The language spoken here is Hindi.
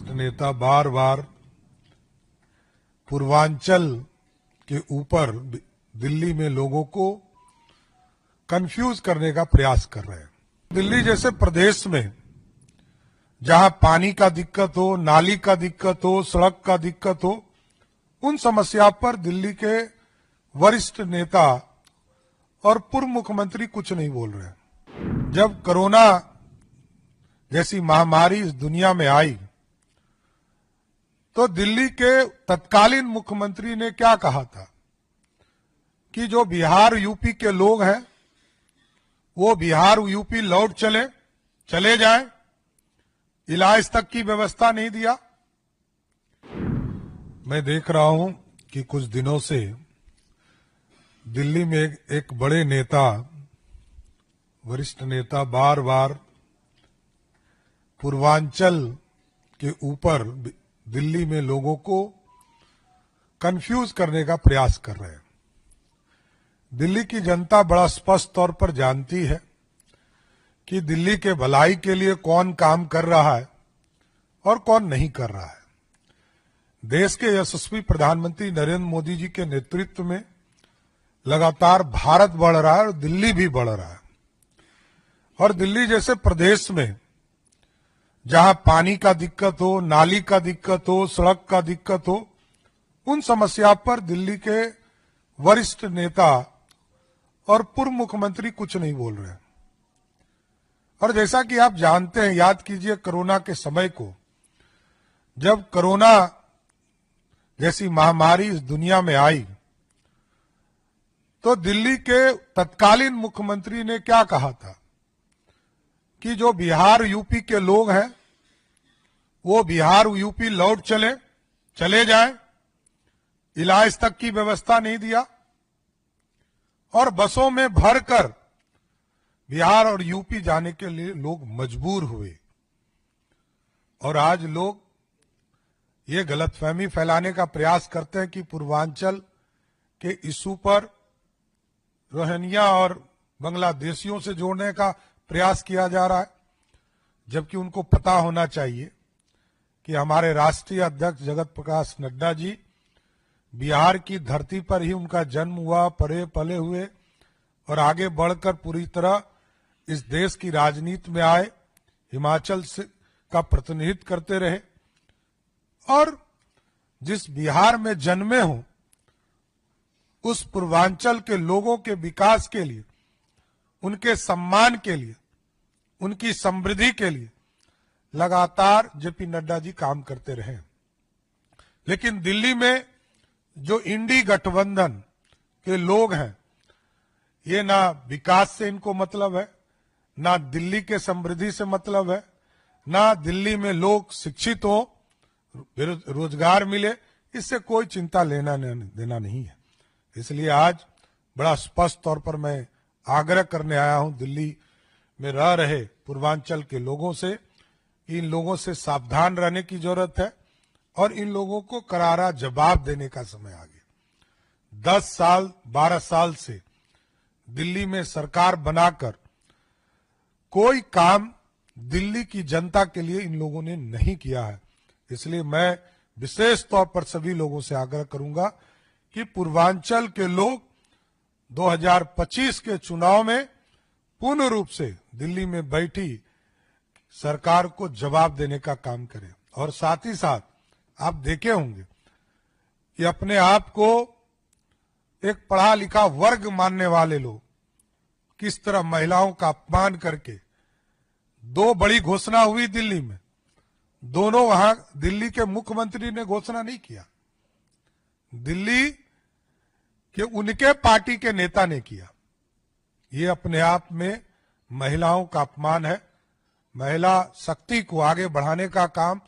नेता बार बार पूर्वांचल के ऊपर दिल्ली में लोगों को कंफ्यूज करने का प्रयास कर रहे हैं। दिल्ली जैसे प्रदेश में जहां पानी का दिक्कत हो, नाली का दिक्कत हो, सड़क का दिक्कत हो, उन समस्या पर दिल्ली के वरिष्ठ नेता और पूर्व मुख्यमंत्री कुछ नहीं बोल रहे। जब कोरोना जैसी महामारी इस दुनिया में आई तो दिल्ली के तत्कालीन मुख्यमंत्री ने क्या कहा था कि जो बिहार यूपी के लोग हैं वो बिहार यूपी लौट चले जाएं, इलाज तक की व्यवस्था नहीं दिया। मैं देख रहा हूं कि कुछ दिनों से दिल्ली में एक बड़े नेता, वरिष्ठ नेता बार बार पूर्वांचल के ऊपर दिल्ली में लोगों को कंफ्यूज करने का प्रयास कर रहे हैं। दिल्ली की जनता बड़ा स्पष्ट तौर पर जानती है कि दिल्ली के भलाई के लिए कौन काम कर रहा है और कौन नहीं कर रहा है। देश के यशस्वी प्रधानमंत्री नरेंद्र मोदी जी के नेतृत्व में लगातार भारत बढ़ रहा है और दिल्ली भी बढ़ रहा है। और दिल्ली जैसे प्रदेश में जहां पानी का दिक्कत हो, नाली का दिक्कत हो, सड़क का दिक्कत हो, उन समस्या पर दिल्ली के वरिष्ठ नेता और पूर्व मुख्यमंत्री कुछ नहीं बोल रहे। और जैसा कि आप जानते हैं, याद कीजिए कोरोना के समय को, जब कोरोना जैसी महामारी इस दुनिया में आई तो दिल्ली के तत्कालीन मुख्यमंत्री ने क्या कहा था कि जो बिहार यूपी के लोग हैं वो बिहार यूपी लौट चले जाएं, इलाज तक की व्यवस्था नहीं दिया और बसों में भरकर बिहार और यूपी जाने के लिए लोग मजबूर हुए। और आज लोग ये गलतफहमी फैलाने का प्रयास करते हैं कि पूर्वांचल के इशू पर रोहिंग्या और बांग्लादेशियों से जोड़ने का प्रयास किया जा रहा है, जबकि उनको पता होना चाहिए कि हमारे राष्ट्रीय अध्यक्ष जगत प्रकाश नड्डा जी बिहार की धरती पर ही उनका जन्म हुआ, पले पले हुए और आगे बढ़कर पूरी तरह इस देश की राजनीति में आए, हिमाचल से का प्रतिनिधित्व करते रहे और जिस बिहार में जन्मे हों उस पूर्वांचल के लोगों के विकास के लिए, उनके सम्मान के लिए, उनकी समृद्धि के लिए लगातार जेपी नड्डा जी काम करते रहे। लेकिन दिल्ली में जो इंडी गठबंधन के लोग हैं, ये ना विकास से इनको मतलब है, ना दिल्ली के समृद्धि से मतलब है, ना दिल्ली में लोग शिक्षित हो, रोजगार मिले, इससे कोई चिंता लेना देना नहीं है। इसलिए आज बड़ा स्पष्ट तौर पर मैं आग्रह करने आया हूं दिल्ली में रह रहे पूर्वांचल के लोगों से, इन लोगों से सावधान रहने की जरूरत है और इन लोगों को करारा जवाब देने का समय आ गया। 10 साल 12 साल से दिल्ली में सरकार बनाकर कोई काम दिल्ली की जनता के लिए इन लोगों ने नहीं किया है। इसलिए मैं विशेष तौर पर सभी लोगों से आग्रह करूंगा कि पूर्वांचल के लोग 2025 के चुनाव में पूर्ण रूप से दिल्ली में बैठी सरकार को जवाब देने का काम करें। और साथ ही साथ आप देखे होंगे कि अपने आप को एक पढ़ा लिखा वर्ग मानने वाले लोग किस तरह महिलाओं का अपमान करके 2 बड़ी घोषणा हुई दिल्ली में, दोनों वहां दिल्ली के मुख्यमंत्री ने घोषणा नहीं किया, दिल्ली के उनके पार्टी के नेता ने किया। ये अपने आप में महिलाओं का अपमान है। महिला शक्ति को आगे बढ़ाने का काम